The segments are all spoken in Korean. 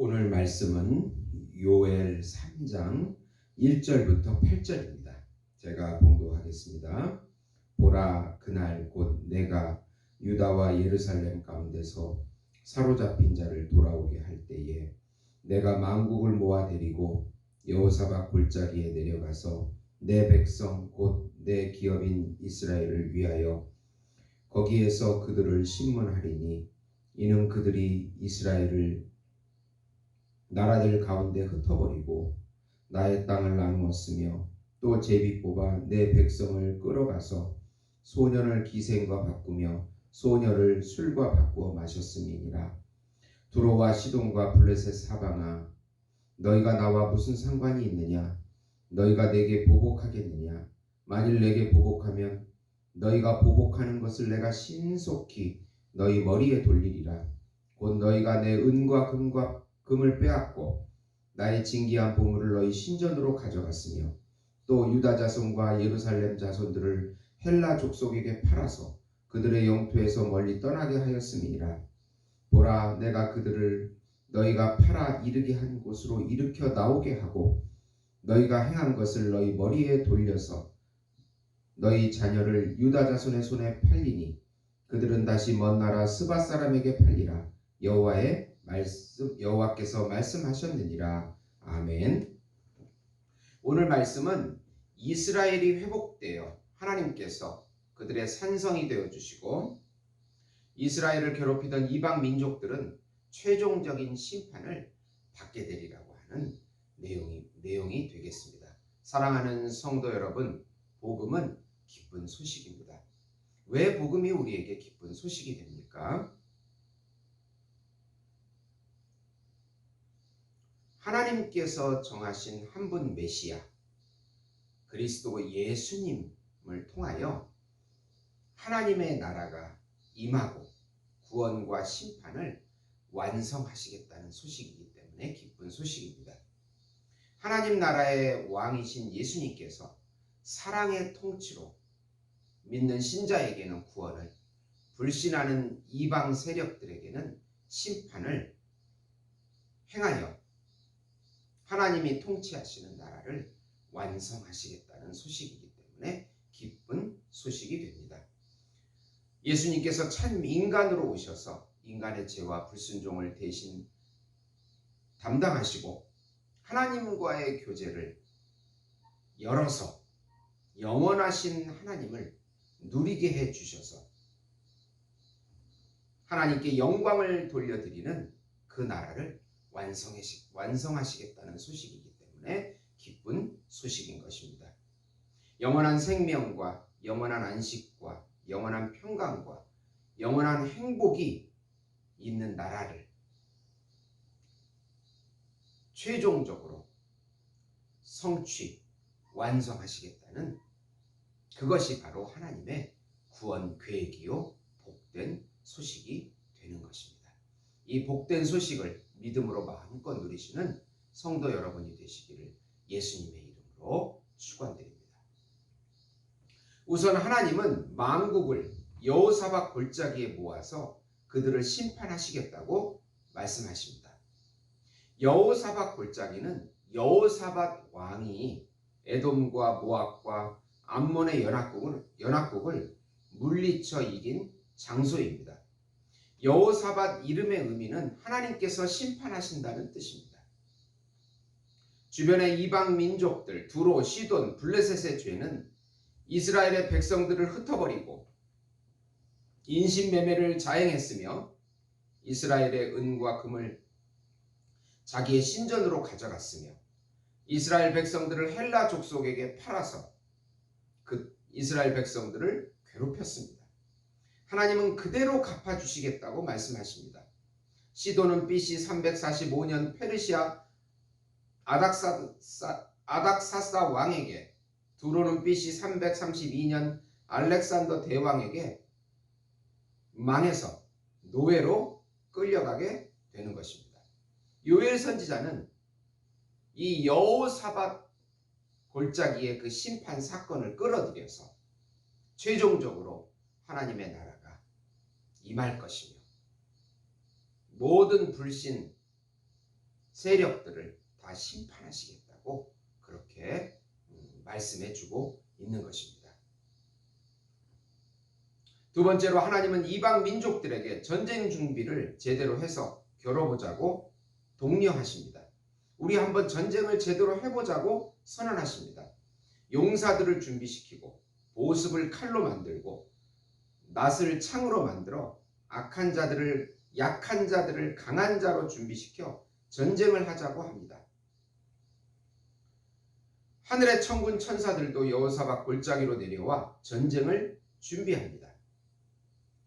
오늘 말씀은 요엘 3장 1절부터 8절입니다. 제가 봉독하겠습니다. 보라, 그날 곧 내가 유다와 예루살렘 가운데서 사로잡힌 자를 돌아오게 할 때에 내가 만국을 모아 데리고 여호사밧 골짜기에 내려가서 내 백성 곧 내 기업인 이스라엘을 위하여 거기에서 그들을 심문하리니 이는 그들이 이스라엘을 나라들 가운데 흩어버리고 나의 땅을 나누었으며 또 제비 뽑아 내 백성을 끌어가서 소년을 기생과 바꾸며 소녀를 술과 바꾸어 마셨음이니라. 두로와 시돈과 블레셋 사방아, 너희가 나와 무슨 상관이 있느냐? 너희가 내게 보복하겠느냐? 만일 내게 보복하면 너희가 보복하는 것을 내가 신속히 너희 머리에 돌리리라. 곧 너희가 내 은과 금을 빼앗고 나의 진귀한 보물을 너희 신전으로 가져갔으며 또 유다 자손과 예루살렘 자손들을 헬라 족속에게 팔아서 그들의 영토에서 멀리 떠나게 하였음이니라. 보라, 내가 그들을 너희가 팔아 이르게 한 곳으로 일으켜 나오게 하고 너희가 행한 것을 너희 머리에 돌려서 너희 자녀를 유다 자손의 손에 팔리니 그들은 다시 먼 나라 스바 사람에게 팔리라. 여호와께서 말씀하셨느니라. 아멘. 오늘 말씀은 이스라엘이 회복되어 하나님께서 그들의 산성이 되어 주시고 이스라엘을 괴롭히던 이방 민족들은 최종적인 심판을 받게 되리라고 하는 내용이 되겠습니다. 사랑하는 성도 여러분, 복음은 기쁜 소식입니다. 왜 복음이 우리에게 기쁜 소식이 됩니까? 하나님께서 정하신 한 분 메시아 그리스도 예수님을 통하여 하나님의 나라가 임하고 구원과 심판을 완성하시겠다는 소식이기 때문에 기쁜 소식입니다. 하나님 나라의 왕이신 예수님께서 사랑의 통치로 믿는 신자에게는 구원을, 불신하는 이방 세력들에게는 심판을 행하여 하나님이 통치하시는 나라를 완성하시겠다는 소식이기 때문에 기쁜 소식이 됩니다. 예수님께서 참 인간으로 오셔서 인간의 죄와 불순종을 대신 담당하시고 하나님과의 교제를 열어서 영원하신 하나님을 누리게 해주셔서 하나님께 영광을 돌려드리는 그 나라를 완성하시겠다는 소식이기 때문에 기쁜 소식인 것입니다. 영원한 생명과 영원한 안식과 영원한 평강과 영원한 행복이 있는 나라를 최종적으로 성취, 완성하시겠다는 그것이 바로 하나님의 구원 계획이요 복된 소식이 되는 것입니다. 이 복된 소식을 믿음으로 마음껏 누리시는 성도 여러분이 되시기를 예수님의 이름으로 축원드립니다. 우선 하나님은 만국을 여호사밧 골짜기에 모아서 그들을 심판하시겠다고 말씀하십니다. 여호사밧 골짜기는 여호사밧 왕이 에돔과 모압과 암몬의 연합국을 물리쳐 이긴 장소입니다. 여호사밧 이름의 의미는 하나님께서 심판하신다는 뜻입니다. 주변의 이방 민족들 두로, 시돈, 블레셋의 죄는 이스라엘의 백성들을 흩어버리고 인신매매를 자행했으며 이스라엘의 은과 금을 자기의 신전으로 가져갔으며 이스라엘 백성들을 헬라 족속에게 팔아서 그 이스라엘 백성들을 괴롭혔습니다. 하나님은 그대로 갚아주시겠다고 말씀하십니다. 시돈은 BC 345년 페르시아 아닥사스다 왕에게, 두로는 BC 332년 알렉산더 대왕에게 망해서 노예로 끌려가게 되는 것입니다. 요엘 선지자는 이 여호사밧 골짜기의 그 심판 사건을 끌어들여서 최종적으로 하나님의 나라가 임할 것이며 모든 불신, 세력들을 다 심판하시겠다고 그렇게 말씀해 주고 있는 것입니다. 두 번째로 하나님은 이방 민족들에게 전쟁 준비를 제대로 해서 겨뤄보자고 독려하십니다. 우리 한번 전쟁을 제대로 해보자고 선언하십니다. 용사들을 준비시키고 보습을 칼로 만들고 낫을 창으로 만들어 약한 자들을 강한 자로 준비시켜 전쟁을 하자고 합니다. 하늘의 천군 천사들도 여호사밧 골짜기로 내려와 전쟁을 준비합니다.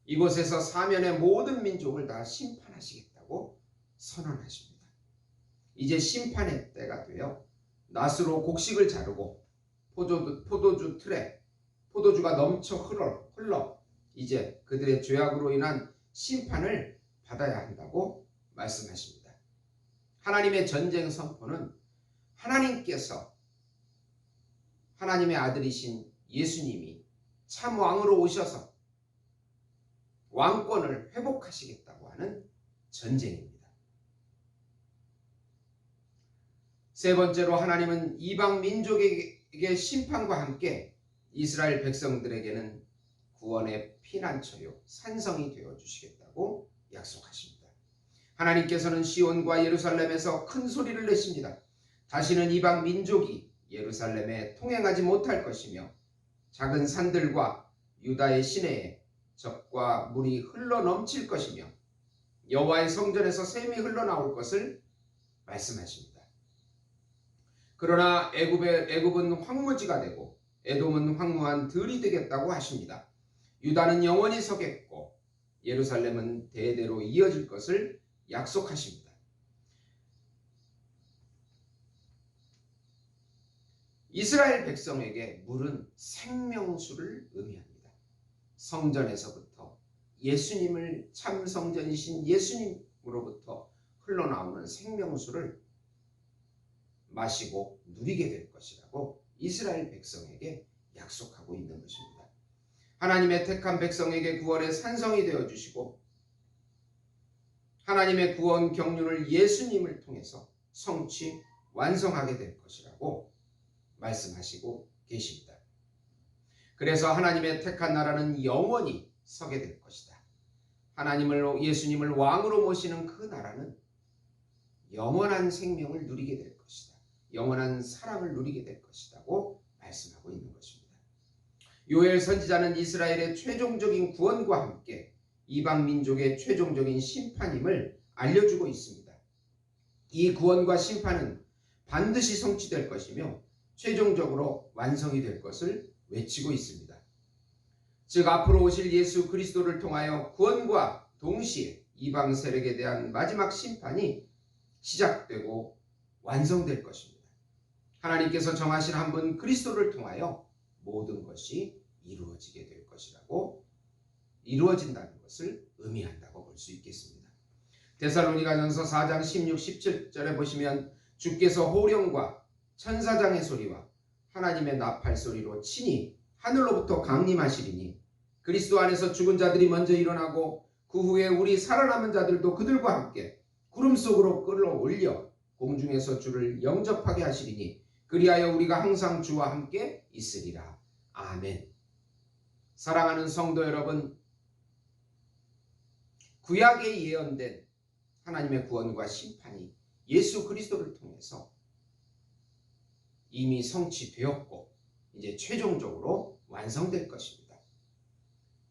이곳에서 사면의 모든 민족을 다 심판하시겠다고 선언하십니다. 이제 심판의 때가 되어 낫으로 곡식을 자르고 포도주 틀에 포도주가 넘쳐 흘러 이제 그들의 죄악으로 인한 심판을 받아야 한다고 말씀하십니다. 하나님의 전쟁 선포는 하나님께서 하나님의 아들이신 예수님이 참 왕으로 오셔서 왕권을 회복하시겠다고 하는 전쟁입니다. 세 번째로 하나님은 이방 민족에게 심판과 함께 이스라엘 백성들에게는 구원의 피난처요 산성이 되어 주시겠다고 약속하십니다. 하나님께서는 시온과 예루살렘에서 큰 소리를 내십니다. 다시는 이방 민족이 예루살렘에 통행하지 못할 것이며 작은 산들과 유다의 시내에 젖과 물이 흘러 넘칠 것이며 여호와의 성전에서 샘이 흘러나올 것을 말씀하십니다. 그러나 애굽은 황무지가 되고 에돔은 황무한 들이 되겠다고 하십니다. 유다는 영원히 서겠고 예루살렘은 대대로 이어질 것을 약속하십니다. 이스라엘 백성에게 물은 생명수를 의미합니다. 성전에서부터 예수님을 참 성전이신 예수님으로부터 흘러나오는 생명수를 마시고 누리게 될 것이라고 이스라엘 백성에게 약속하고 있는 것입니다. 하나님의 택한 백성에게 구원의 산성이 되어주시고 하나님의 구원 경륜을 예수님을 통해서 성취 완성하게 될 것이라고 말씀하시고 계십니다. 그래서 하나님의 택한 나라는 영원히 서게 될 것이다. 예수님을 왕으로 모시는 그 나라는 영원한 생명을 누리게 될 것이다. 영원한 사랑을 누리게 될 것이라고 말씀하고 있는 것입니다. 요엘 선지자는 이스라엘의 최종적인 구원과 함께 이방 민족의 최종적인 심판임을 알려주고 있습니다. 이 구원과 심판은 반드시 성취될 것이며 최종적으로 완성이 될 것을 외치고 있습니다. 즉 앞으로 오실 예수 그리스도를 통하여 구원과 동시에 이방 세력에 대한 마지막 심판이 시작되고 완성될 것입니다. 하나님께서 정하신 한 분 그리스도를 통하여 모든 것이 이루어지게 될 것이라고 이루어진다는 것을 의미한다고 볼 수 있겠습니다. 데살로니가전서 4장 16, 17절에 보시면 주께서 호령과 천사장의 소리와 하나님의 나팔 소리로 친히 하늘로부터 강림하시리니 그리스도 안에서 죽은 자들이 먼저 일어나고 그 후에 우리 살아남은 자들도 그들과 함께 구름 속으로 끌어올려 공중에서 주를 영접하게 하시리니 그리하여 우리가 항상 주와 함께 있으리라. 아멘. 사랑하는 성도 여러분, 구약에 예언된 하나님의 구원과 심판이 예수 그리스도를 통해서 이미 성취되었고 이제 최종적으로 완성될 것입니다.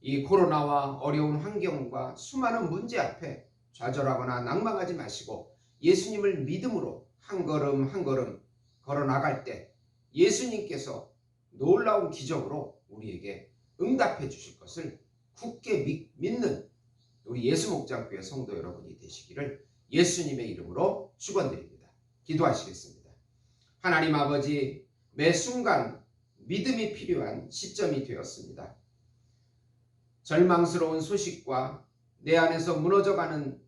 이 코로나와 어려운 환경과 수많은 문제 앞에 좌절하거나 낭망하지 마시고 예수님을 믿음으로 한 걸음 한 걸음 걸어 나갈 때 예수님께서 놀라운 기적으로 우리에게 응답해 주실 것을 굳게 믿는 우리 예수목장교회 성도 여러분이 되시기를 예수님의 이름으로 축원드립니다. 기도하시겠습니다. 하나님 아버지, 매 순간 믿음이 필요한 시점이 되었습니다. 절망스러운 소식과 내 안에서 무너져가는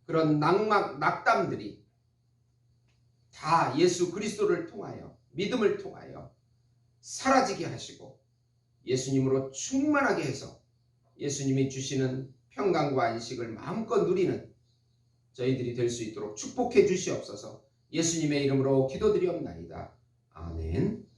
그런 낙담들이 다 예수 그리스도를 통하여 믿음을 통하여 사라지게 하시고 예수님으로 충만하게 해서 예수님이 주시는 평강과 안식을 마음껏 누리는 저희들이 될 수 있도록 축복해 주시옵소서. 예수님의 이름으로 기도드리옵나이다. 아멘.